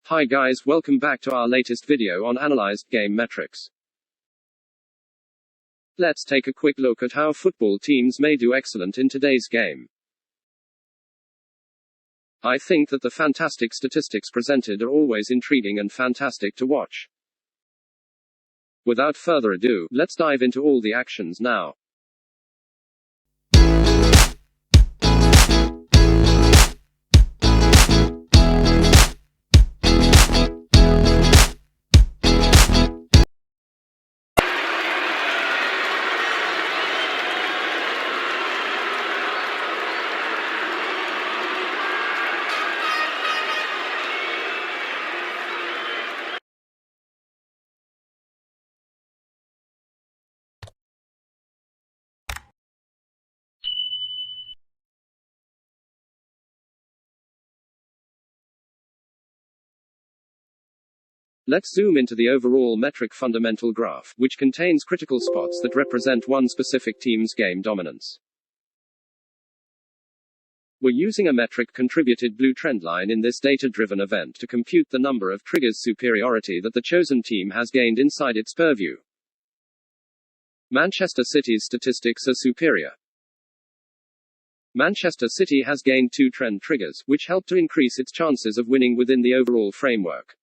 Hi guys, welcome back to our latest video on analyzed game metrics. Let's take a quick look at how football teams may do excellent in today's game. I think that the fantastic statistics presented are always intriguing and fantastic to watch. Without further ado, let's dive into all the actions now. Let's zoom into the overall metric fundamental graph, which contains critical spots that represent one specific team's game dominance. We're using a metric contributed blue trendline in this data-driven event to compute the number of triggers superiority that the chosen team has gained inside its purview. Manchester City's statistics are superior. Manchester City has gained 2 trend triggers, which help to increase its chances of winning within the overall framework.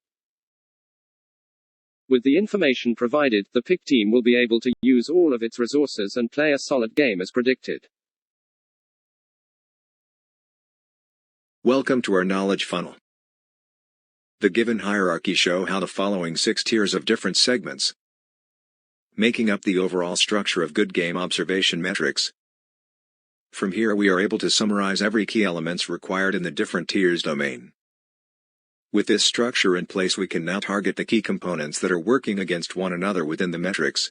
With the information provided, the pick team will be able to use all of its resources and play a solid game as predicted. Welcome to our knowledge funnel. The given hierarchy show how the following 6 tiers of different segments, making up the overall structure of good game observation metrics. From here we are able to summarize every key elements required in the different tiers domain. With this structure in place, we can now target the key components that are working against one another within the metrics.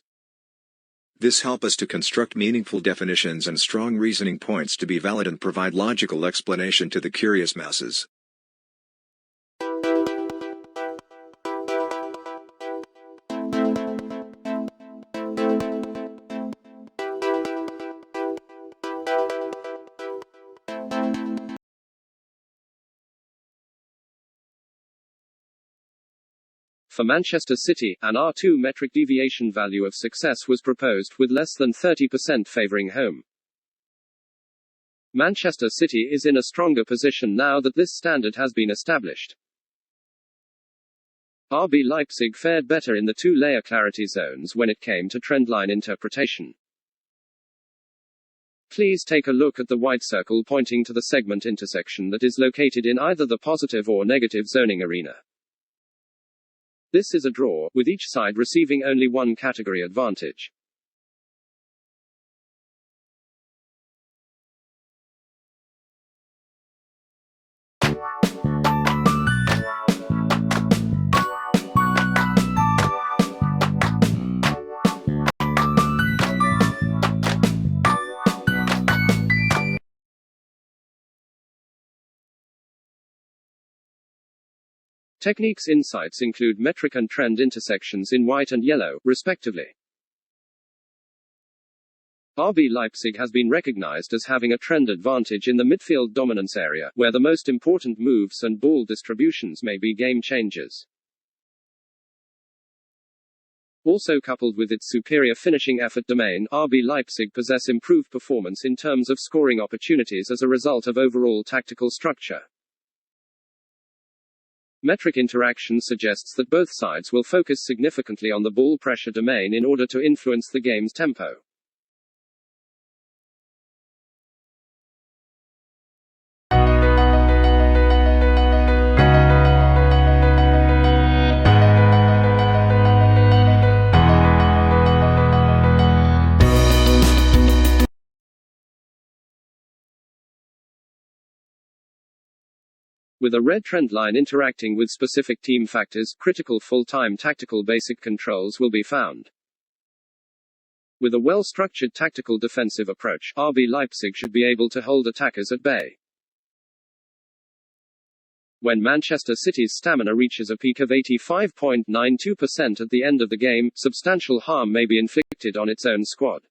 This helps us to construct meaningful definitions and strong reasoning points to be valid and provide logical explanation to the curious masses. For Manchester City, an R2 metric deviation value of success was proposed, with less than 30% favoring home. Manchester City is in a stronger position now that this standard has been established. RB Leipzig fared better in the 2-layer clarity zones when it came to trendline interpretation. Please take a look at the white circle pointing to the segment intersection that is located in either the positive or negative zoning arena. This is a draw, with each side receiving only one category advantage. Techniques insights include metric and trend intersections in white and yellow, respectively. RB Leipzig has been recognized as having a trend advantage in the midfield dominance area, where the most important moves and ball distributions may be game changers. Also coupled with its superior finishing effort domain, RB Leipzig possess improved performance in terms of scoring opportunities as a result of overall tactical structure. Metric interaction suggests that both sides will focus significantly on the ball pressure domain in order to influence the game's tempo. With a red trend line interacting with specific team factors, critical full-time tactical basic controls will be found. With a well-structured tactical defensive approach, RB Leipzig should be able to hold attackers at bay. When Manchester City's stamina reaches a peak of 85.92% at the end of the game, substantial harm may be inflicted on its own squad.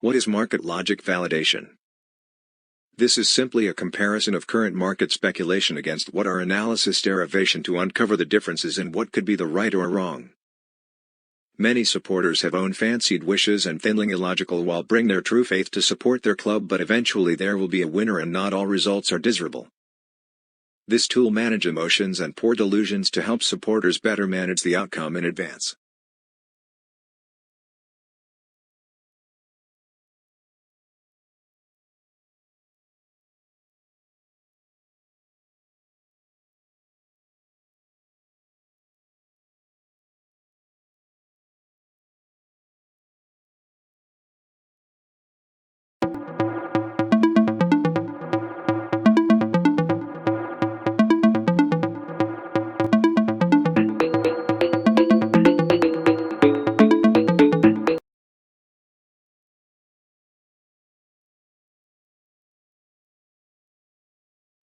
What is market logic validation? This is simply a comparison of current market speculation against what our analysis derivation to uncover the differences in what could be the right or wrong. Many supporters have own fancied wishes and thinly illogical while bring their true faith to support their club, but eventually there will be a winner and not all results are desirable. This tool manages emotions and poor delusions to help supporters better manage the outcome in advance.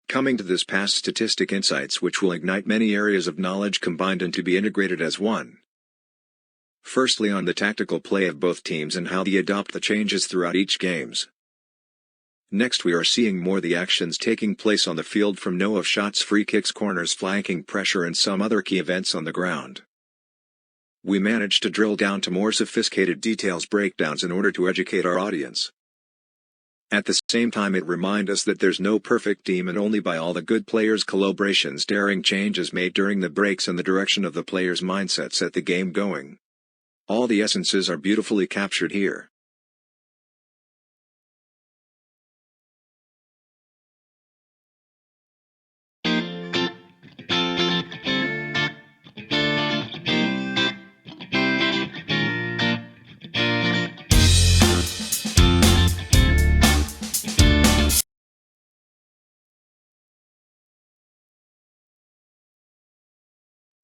Coming to this past statistic insights which will ignite many areas of knowledge combined and to be integrated as one. Firstly, on the tactical play of both teams and how they adopt the changes throughout each games. Next, we are seeing more the actions taking place on the field, from know of shots, free kicks, corners, flanking pressure and some other key events on the ground. We managed to drill down to more sophisticated details breakdowns in order to educate our audience. At the same time, it reminds us that there's no perfect team, and only by all the good players' collaborations daring changes made during the breaks and the direction of the players' mindset set the game going. All the essences are beautifully captured here.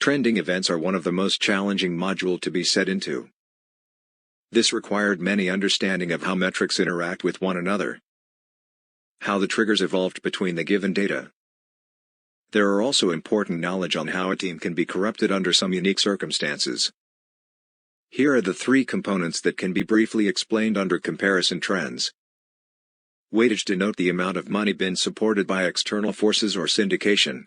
Trending events are one of the most challenging modules to be set into. This required many understanding of how metrics interact with one another, how the triggers evolved between the given data. There are also important knowledge on how a team can be corrupted under some unique circumstances. Here are the three components that can be briefly explained under comparison trends. Weightage denote the amount of money been supported by external forces or syndication.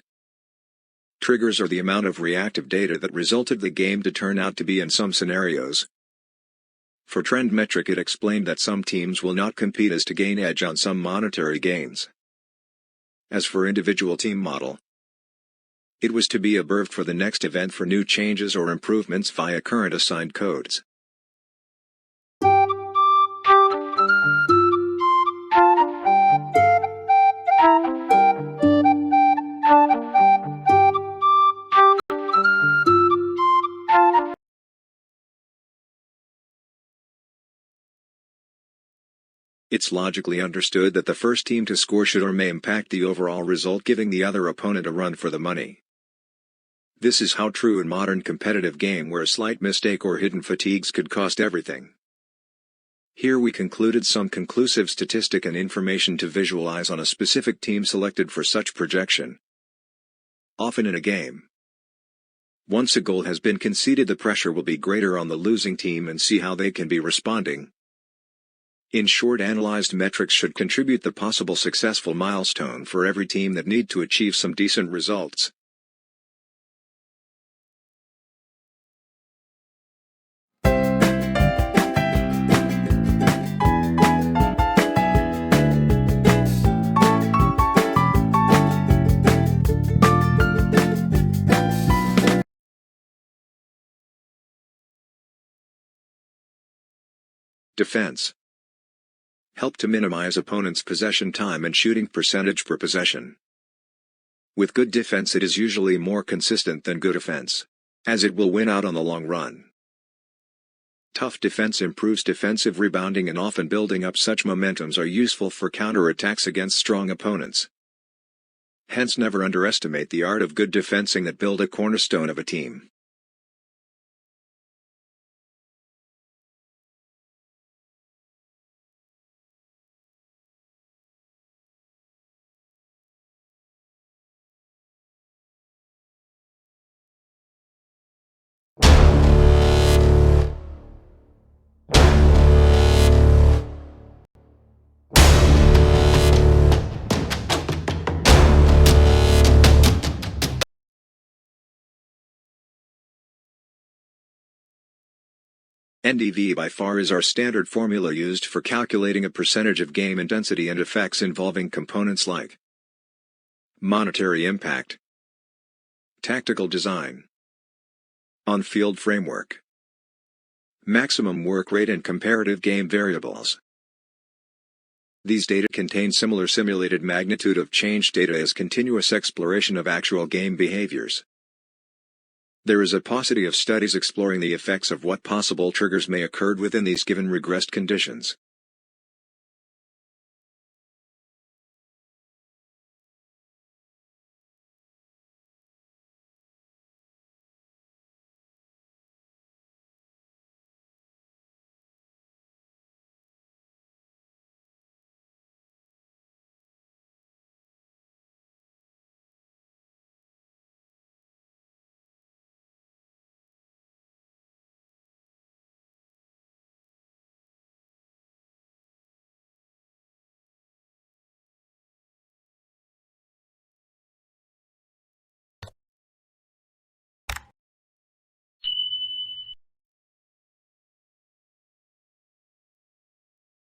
Triggers are the amount of reactive data that resulted the game to turn out to be in some scenarios. For trend metric, it explained that some teams will not compete as to gain edge on some monetary gains. As for individual team model, it was to be observed for the next event for new changes or improvements via current assigned codes. It's logically understood that the first team to score should or may impact the overall result, giving the other opponent a run for the money. This is how true in modern competitive game, where a slight mistake or hidden fatigues could cost everything. Here we concluded some conclusive statistic and information to visualize on a specific team selected for such projection. Often in a game, once a goal has been conceded, the pressure will be greater on the losing team and see how they can be responding. In short, analyzed metrics should contribute the possible successful milestone for every team that need to achieve some decent results. Defense. Help to minimize opponents' possession time and shooting percentage per possession. With good defense, it is usually more consistent than good offense, as it will win out on the long run. Tough defense improves defensive rebounding, and often building up such momentums are useful for counterattacks against strong opponents. Hence, never underestimate the art of good defensing that build a cornerstone of a team. NDV by far is our standard formula used for calculating a percentage of game intensity and effects involving components like monetary impact, tactical design, on-field framework, maximum work rate and comparative game variables. These data contain similar simulated magnitude of change data as continuous exploration of actual game behaviors. There is a paucity of studies exploring the effects of what possible triggers may occur within these given regressed conditions.